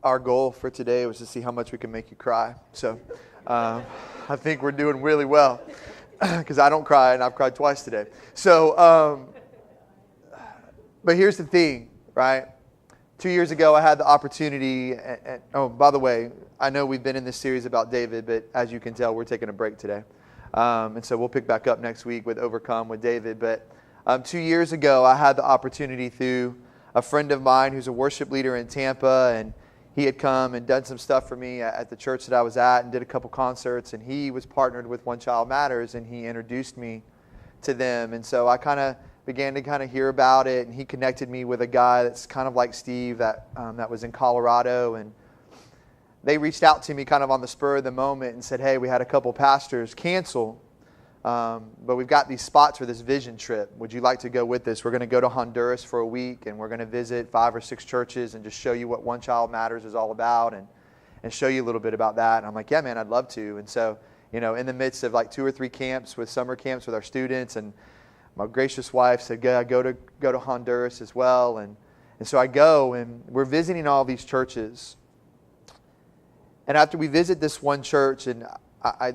our goal for today was to see how much we can make you cry. So I think we're doing really well because I don't cry, and I've cried twice today. So, but here's the thing, right? 2 years ago, I had the opportunity, and oh, by the way, I know we've been in this series about David, but as you can tell, we're taking a break today. And so we'll pick back up next week with Overcome with David. But 2 years ago, I had the opportunity through a friend of mine who's a worship leader in Tampa, and he had come and done some stuff for me at the church that I was at and did a couple concerts, and he was partnered with One Child Matters, and he introduced me to them. And so I kind of began to hear about it, and he connected me with a guy that's kind of like Steve that was in Colorado, and they reached out to me kind of on the spur of the moment and said, hey, we had a couple pastors cancel, but we've got these spots for this vision trip. Would you like to go with us? We're going to go to Honduras for a week, and we're going to visit 5 or 6 churches and just show you what One Child Matters is all about and show you a little bit about that. And I'm like, yeah, man, I'd love to. And so, in the midst of like 2 or 3 camps with summer camps with our students, and my gracious wife said, go to Honduras as well. And so I go, and we're visiting all these churches. And after we visit this one church, and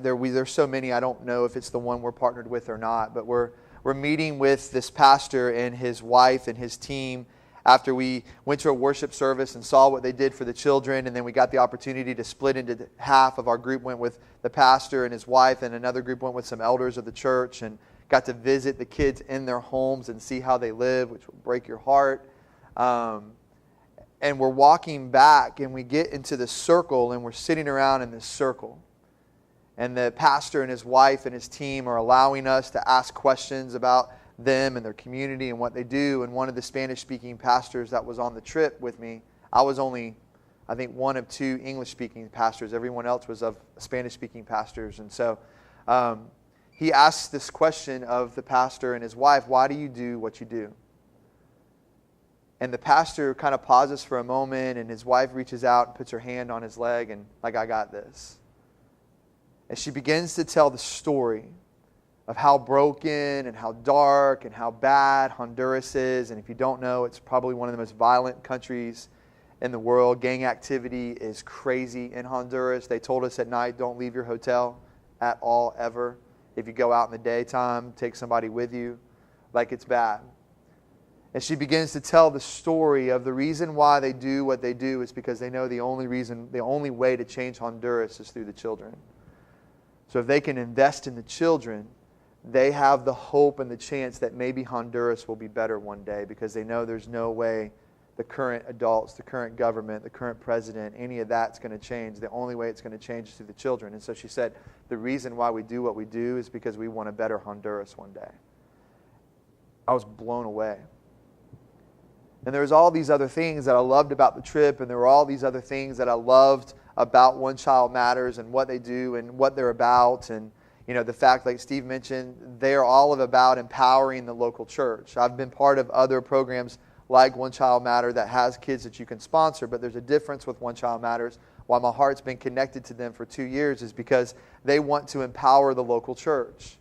there's so many, I don't know if it's the one we're partnered with or not, but we're meeting with this pastor and his wife and his team after we went to a worship service and saw what they did for the children, and then we got the opportunity to split into half of our group went with the pastor and his wife, and another group went with some elders of the church, and got to visit the kids in their homes and see how they live, which will break your heart. And we're walking back, and we get into the circle, and we're sitting around in this circle. And the pastor and his wife and his team are allowing us to ask questions about them and their community and what they do. And one of the Spanish-speaking pastors that was on the trip with me, I was only, I think, one of 2 English-speaking pastors. Everyone else was of Spanish-speaking pastors. And so he asked this question of the pastor and his wife, why do you do what you do? And the pastor kind of pauses for a moment, and his wife reaches out and puts her hand on his leg and like, I got this. And she begins to tell the story of how broken and how dark and how bad Honduras is. And if you don't know, it's probably one of the most violent countries in the world. Gang activity is crazy in Honduras. They told us at night, don't leave your hotel at all, ever. If you go out in the daytime, take somebody with you. Like, it's bad. And she begins to tell the story of the reason why they do what they do is because they know the only way to change Honduras is through the children. So if they can invest in the children, they have the hope and the chance that maybe Honduras will be better one day, because they know there's no way the current adults, the current government, the current president, any of that's going to change. The only way it's going to change is through the children. And so she said, the reason why we do what we do is because we want a better Honduras one day. I was blown away. And there was all these other things that I loved about the trip, and there were all these other things that I loved about One Child Matters and what they do and what they're about. And the fact, like Steve mentioned, they are all about empowering the local church. I've been part of other programs like One Child Matter that has kids that you can sponsor, but there's a difference with One Child Matters. Why my heart's been connected to them for 2 years is because they want to empower the local church.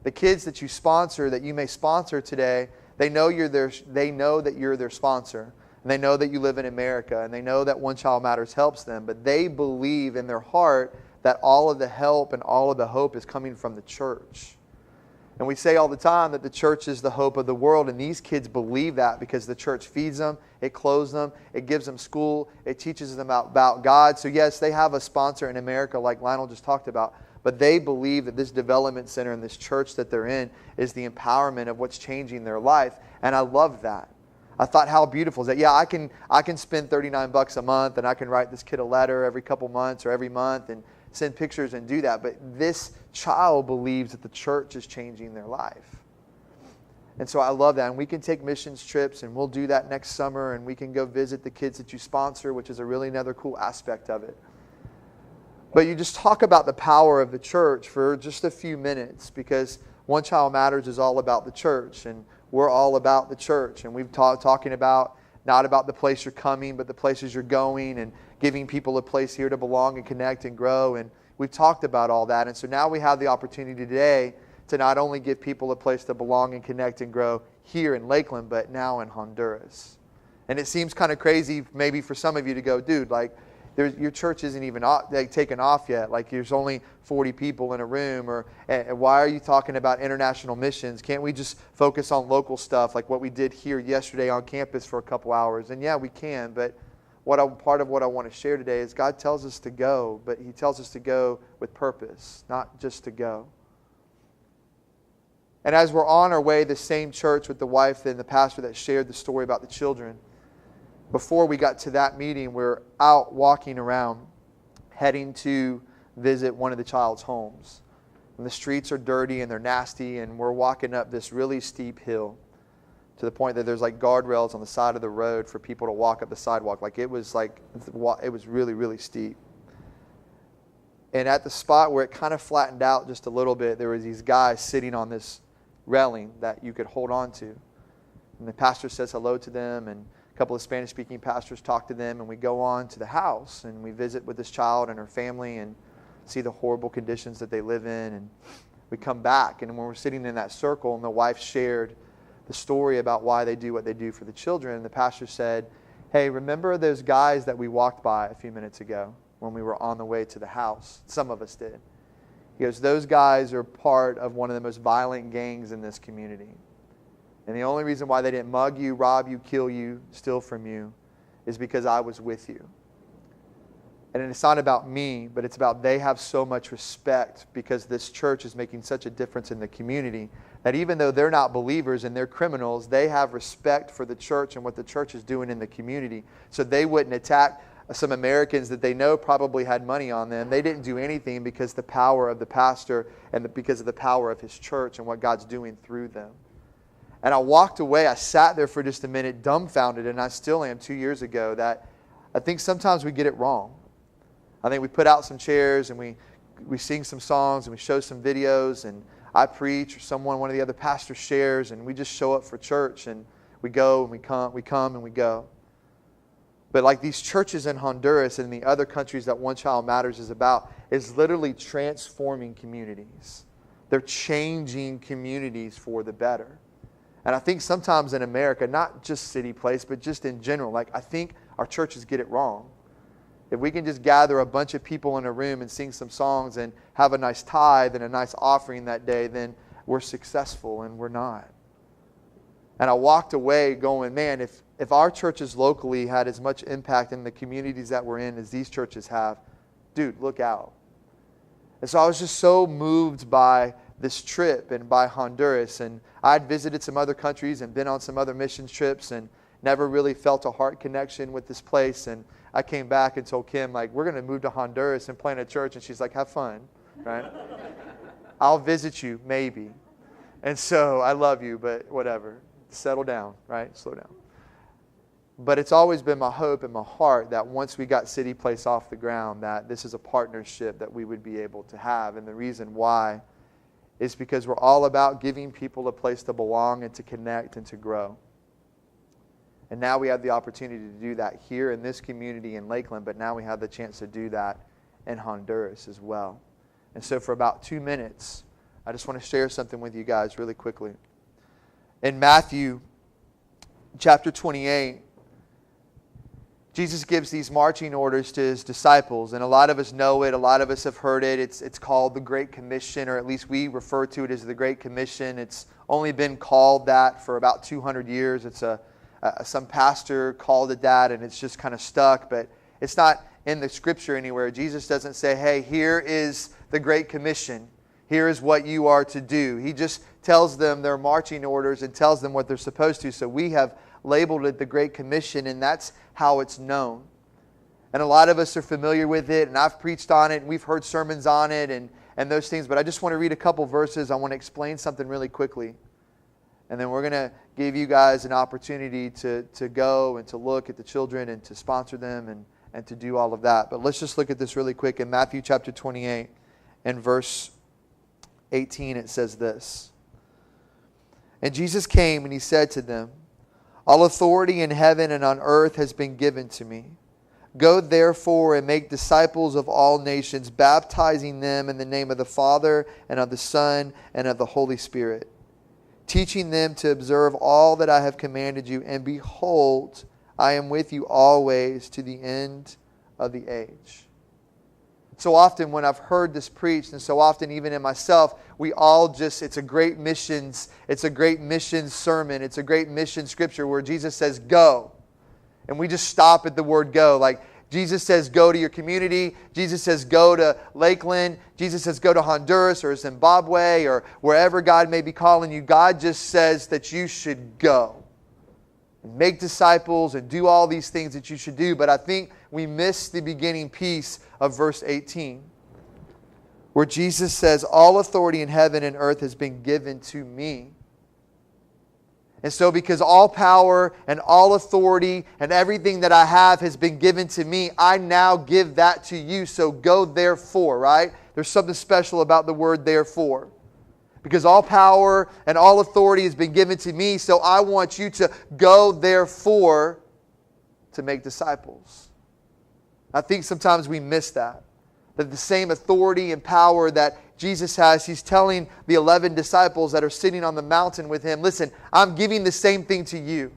The kids that you sponsor, that you may sponsor today, they know that you're their sponsor. And they know that you live in America, and they know that One Child Matters helps them, but they believe in their heart that all of the help and all of the hope is coming from the church. And we say all the time that the church is the hope of the world, and these kids believe that because the church feeds them, it clothes them, it gives them school, it teaches them about God. So yes, they have a sponsor in America like Lionel just talked about, but they believe that this development center and this church that they're in is the empowerment of what's changing their life. And I love that. I thought, how beautiful is that? Yeah, I can spend $39 a month, and I can write this kid a letter every couple months or every month and send pictures and do that. But this child believes that the church is changing their life. And so I love that. And we can take missions trips, and we'll do that next summer, and we can go visit the kids that you sponsor, which is another cool aspect of it. But you just talk about the power of the church for just a few minutes, because One Child Matters is all about the church, and we're all about the church. And we've talking about not about the place you're coming, but the places you're going, and giving people a place here to belong and connect and grow. And we've talked about all that. And so now we have the opportunity today to not only give people a place to belong and connect and grow here in Lakeland, but now in Honduras. And it seems kind of crazy maybe for some of you to go, dude, like, your church isn't even taken off yet. Like, there's only 40 people in a room. Or why are you talking about international missions? Can't we just focus on local stuff like what we did here yesterday on campus for a couple hours? And yeah, we can. But part of what I want to share today is God tells us to go, but He tells us to go with purpose, not just to go. And as we're on our way, the same church with the wife and the pastor that shared the story about the children, before we got to that meeting, we're out walking around, heading to visit one of the child's homes. And the streets are dirty and they're nasty, and we're walking up this really steep hill to the point that there's like guardrails on the side of the road for people to walk up the sidewalk. It was really, really steep. And at the spot where it kind of flattened out just a little bit, there was these guys sitting on this railing that you could hold on to. And the pastor says hello to them, and a couple of Spanish-speaking pastors talk to them, and we go on to the house, and we visit with this child and her family and see the horrible conditions that they live in. And we come back, and when we're sitting in that circle, and the wife shared the story about why they do what they do for the children, and the pastor said, hey, remember those guys that we walked by a few minutes ago when we were on the way to the house? Some of us did. He goes, those guys are part of one of the most violent gangs in this community. And the only reason why they didn't mug you, rob you, kill you, steal from you is because I was with you. And it's not about me, but it's about they have so much respect because this church is making such a difference in the community that even though they're not believers and they're criminals, they have respect for the church and what the church is doing in the community. So they wouldn't attack some Americans that they know probably had money on them. They didn't do anything because the power of the pastor and because of the power of his church and what God's doing through them. And I walked away. I sat there for just a minute, dumbfounded, and I still am 2 years ago, that I think sometimes we get it wrong. I think we put out some chairs and we sing some songs and we show some videos and I preach or one of the other pastors shares, and we just show up for church and we go and we come and we go. But like these churches in Honduras and the other countries that One Child Matters is about, is literally transforming communities. They're changing communities for the better. And I think sometimes in America, not just Cityplace, but just in general, I think our churches get it wrong. If we can just gather a bunch of people in a room and sing some songs and have a nice tithe and a nice offering that day, then we're successful, and we're not. And I walked away going, man, if our churches locally had as much impact in the communities that we're in as these churches have, dude, look out. And so I was just so moved by this trip and by Honduras. And I'd visited some other countries and been on some other mission trips and never really felt a heart connection with this place. And I came back and told Kim, we're going to move to Honduras and plant a church. And she's like, have fun, right? I'll visit you, maybe. And so I love you, but whatever. Settle down, right? Slow down. But it's always been my hope and my heart that once we got Cityplace off the ground, that this is a partnership that we would be able to have. And the reason why is because we're all about giving people a place to belong and to connect and to grow. And now we have the opportunity to do that here in this community in Lakeland, but now we have the chance to do that in Honduras as well. And so for about 2 minutes, I just want to share something with you guys really quickly. In Matthew chapter 28, Jesus gives these marching orders to his disciples, and a lot of us know it, a lot of us have heard it. It's called the Great Commission, or at least we refer to it as the Great Commission. It's only been called that for about 200 years. It's some pastor called it that, and it's just kind of stuck, but it's not in the scripture anywhere. Jesus doesn't say, hey, here is the Great Commission. Here is what you are to do. He just tells them their marching orders and tells them what they're supposed to. So we have labeled it the Great Commission, and that's how it's known. And a lot of us are familiar with it, and I've preached on it, and we've heard sermons on it and those things. But I just want to read a couple verses. I want to explain something really quickly. And then we're going to give you guys an opportunity to go and to look at the children and to sponsor them and to do all of that. But let's just look at this really quick. In Matthew chapter 28 and verse 18, it says this. And Jesus came and he said to them, all authority in heaven and on earth has been given to me. Go therefore and make disciples of all nations, baptizing them in the name of the Father and of the Son and of the Holy Spirit, teaching them to observe all that I have commanded you. And behold, I am with you always to the end of the age. So often when I've heard this preached, and so often even in myself, we all just, it's a great missions sermon, it's a great mission scripture where Jesus says, go. And we just stop at the word go. Like Jesus says, go to your community. Jesus says, go to Lakeland. Jesus says, go to Honduras or Zimbabwe or wherever God may be calling you. God just says that you should go and make disciples and do all these things that you should do. But I think we miss the beginning piece of verse 18, where Jesus says, all authority in heaven and earth has been given to me. And so because all power and all authority and everything that I have has been given to me, I now give that to you. So go therefore, right? There's something special about the word therefore. Because all power and all authority has been given to me, so I want you to go therefore to make disciples. I think sometimes we miss that. That the same authority and power that Jesus has, He's telling the 11 disciples that are sitting on the mountain with Him, listen, I'm giving the same thing to you.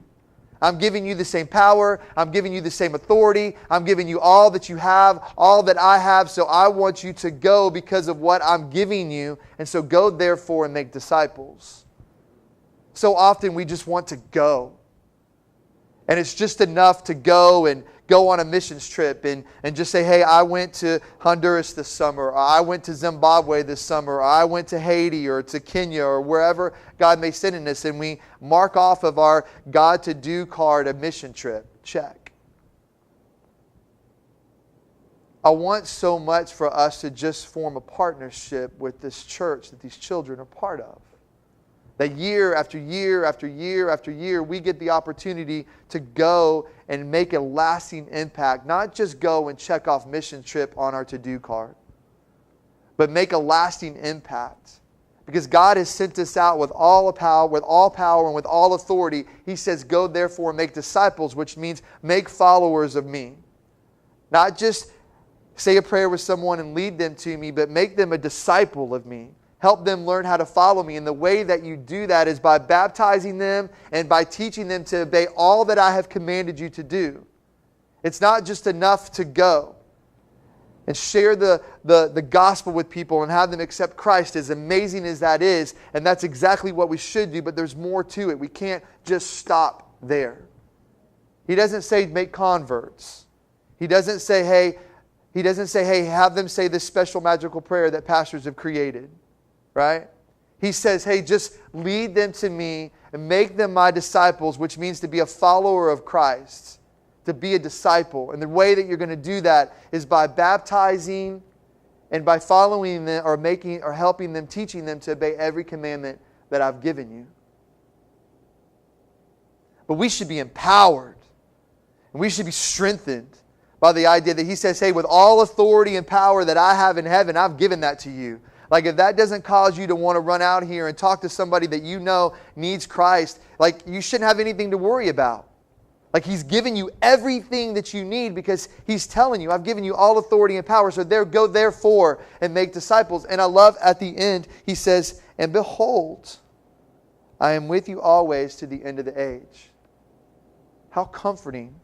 I'm giving you the same power. I'm giving you the same authority. I'm giving you all that you have, all that I have. So I want you to go because of what I'm giving you. And so go therefore and make disciples. So often we just want to go. And it's just enough to go and go on a missions trip and just say, hey, I went to Honduras this summer, or I went to Zimbabwe this summer, or I went to Haiti or to Kenya or wherever God may send us, and we mark off of our God to do card a mission trip. Check. I want so much for us to just form a partnership with this church that these children are part of. That year after year after year after year, we get the opportunity to go and make a lasting impact. Not just go and check off mission trip on our to-do card, but make a lasting impact. Because God has sent us out with all power and with all authority. He says, go therefore and make disciples, which means make followers of me. Not just say a prayer with someone and lead them to me, but make them a disciple of me. Help them learn how to follow me. And the way that you do that is by baptizing them and by teaching them to obey all that I have commanded you to do. It's not just enough to go and share the gospel with people and have them accept Christ, as amazing as that is. And that's exactly what we should do, but there's more to it. We can't just stop there. He doesn't say make converts. He doesn't say, hey, have them say this special magical prayer that pastors have created. Right? He says, hey, just lead them to me and make them my disciples, which means to be a follower of Christ, to be a disciple. And the way that you're going to do that is by baptizing and by following them or helping them, teaching them to obey every commandment that I've given you. But we should be empowered and we should be strengthened by the idea that He says, hey, with all authority and power that I have in heaven, I've given that to you. Like if that doesn't cause you to want to run out here and talk to somebody that you know needs Christ, like you shouldn't have anything to worry about. Like He's given you everything that you need because He's telling you, I've given you all authority and power. So go therefore and make disciples. And I love at the end, He says, and behold, I am with you always to the end of the age. How comforting,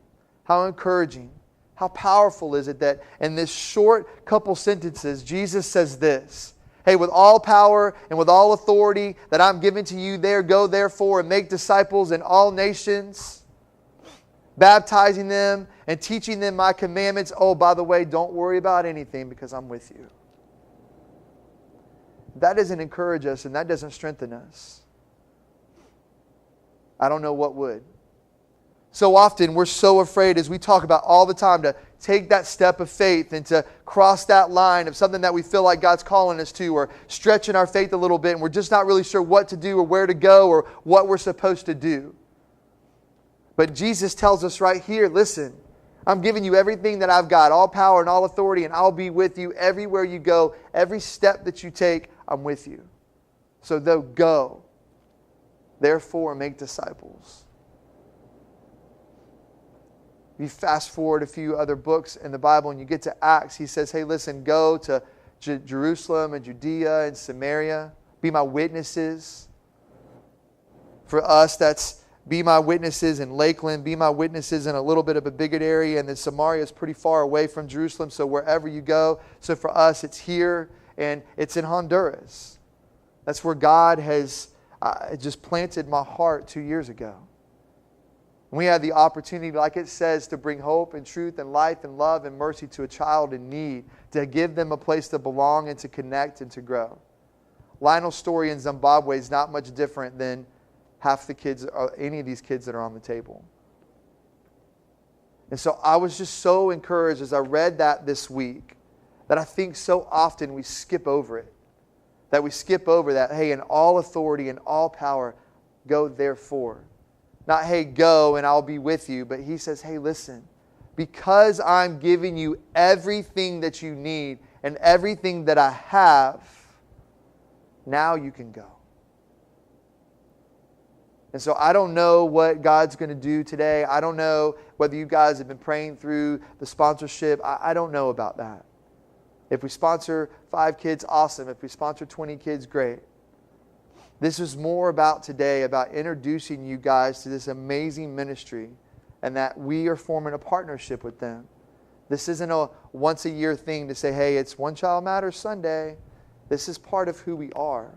how encouraging, how powerful is it that in this short couple sentences, Jesus says this. Hey, with all power and with all authority that I'm giving to you there, go therefore and make disciples in all nations, baptizing them and teaching them my commandments. Oh, by the way, don't worry about anything because I'm with you. That doesn't encourage us and that doesn't strengthen us. I don't know what would. So often we're so afraid, as we talk about all the time, to take that step of faith and to cross that line of something that we feel like God's calling us to, or stretching our faith a little bit and we're just not really sure what to do or where to go or what we're supposed to do. But Jesus tells us right here, listen, I'm giving you everything that I've got, all power and all authority, and I'll be with you everywhere you go. Every step that you take, I'm with you. So go, therefore make disciples. You fast forward a few other books in the Bible and you get to Acts. He says, hey, listen, go to Jerusalem and Judea and Samaria. Be my witnesses. For us, that's be my witnesses in Lakeland, be my witnesses in a little bit of a bigger area, and then Samaria is pretty far away from Jerusalem, so wherever you go. So for us, it's here, and it's in Honduras. That's where God has just planted my heart 2 years ago. We had the opportunity, like it says, to bring hope and truth and life and love and mercy to a child in need, to give them a place to belong and to connect and to grow. Lionel's story in Zimbabwe is not much different than half the kids, or any of these kids that are on the table. And so I was just so encouraged as I read that this week, that I think so often we skip over it. That we skip over that, hey, in all authority and all power, go therefore. Not, hey, go and I'll be with you. But he says, hey, listen, because I'm giving you everything that you need and everything that I have, now you can go. And so I don't know what God's going to do today. I don't know whether you guys have been praying through the sponsorship. I don't know about that. If we sponsor 5 kids, awesome. If we sponsor 20 kids, great. This is more about today, about introducing you guys to this amazing ministry and that we are forming a partnership with them. This isn't a once-a-year thing to say, hey, it's One Child Matters Sunday. This is part of who we are.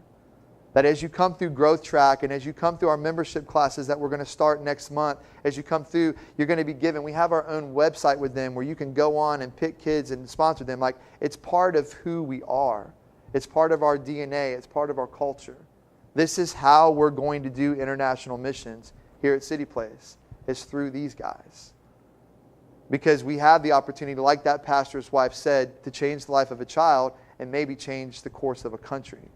That as you come through Growth Track and as you come through our membership classes that we're going to start next month, as you come through, you're going to be given. We have our own website with them where you can go on and pick kids and sponsor them. Like, it's part of who we are. It's part of our DNA. It's part of our culture. This is how we're going to do international missions here at Cityplace, is through these guys. Because we have the opportunity, like that pastor's wife said, to change the life of a child and maybe change the course of a country.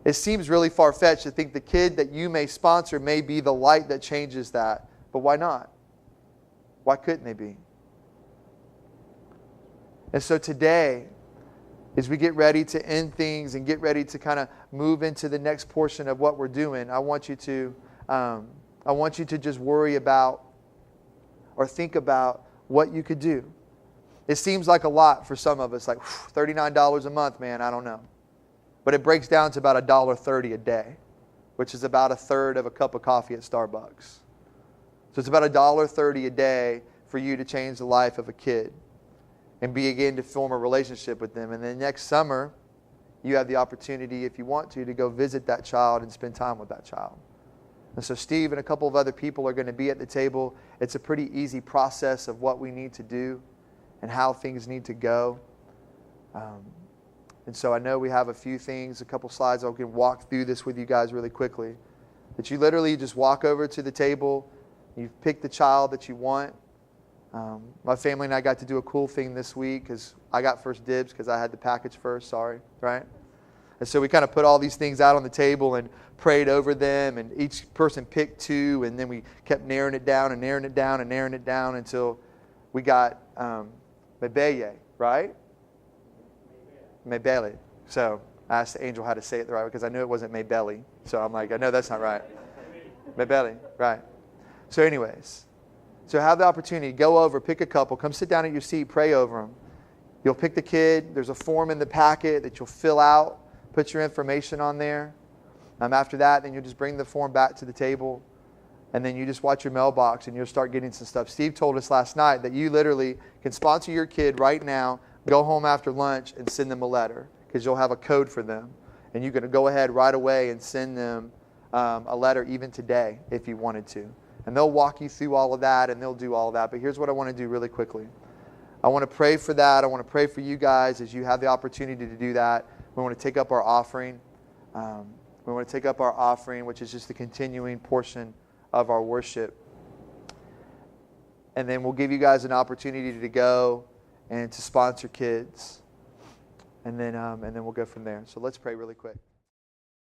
It seems really far-fetched to think the kid that you may sponsor may be the light that changes that. But why not? Why couldn't they be? And so today, as we get ready to end things and get ready to kind of move into the next portion of what we're doing, I want you to just worry about or think about what you could do. It seems like a lot for some of us, like $39 a month, man, I don't know. But it breaks down to about $1.30 a day, which is about a third of a cup of coffee at Starbucks. So it's about $1.30 a day for you to change the life of a kid and begin to form a relationship with them. And then next summer, you have the opportunity, if you want to go visit that child and spend time with that child. And so Steve and a couple of other people are going to be at the table. It's a pretty easy process of what we need to do and how things need to go. And so I know we have a few things, a couple slides. I can walk through this with you guys really quickly. That you literally just walk over to the table. You pick the child that you want. My family and I got to do a cool thing this week because I got first dibs because I had the package first, right? And so we kind of put all these things out on the table and prayed over them, and each person picked 2, and then we kept narrowing it down and narrowing it down and narrowing it down until we got Mebeye, right? Mebele. So I asked the angel how to say it the right way because I knew it wasn't Maybelly. So I'm like, I know that's not right. Mebele, right. So anyways, so have the opportunity, go over, pick a couple, come sit down at your seat, pray over them. You'll pick the kid. There's a form in the packet that you'll fill out, put your information on there. After that, then you'll just bring the form back to the table, and then you just watch your mailbox, and you'll start getting some stuff. Steve told us last night that you literally can sponsor your kid right now, go home after lunch, and send them a letter because you'll have a code for them. And you're going to go ahead right away and send them a letter even today if you wanted to. And they'll walk you through all of that, and they'll do all of that. But here's what I want to do really quickly. I want to pray for that. I want to pray for you guys as you have the opportunity to do that. We want to take up our offering. We want to take up our offering, which is just the continuing portion of our worship. And then we'll give you guys an opportunity to go and to sponsor kids. And then we'll go from there. So let's pray really quick.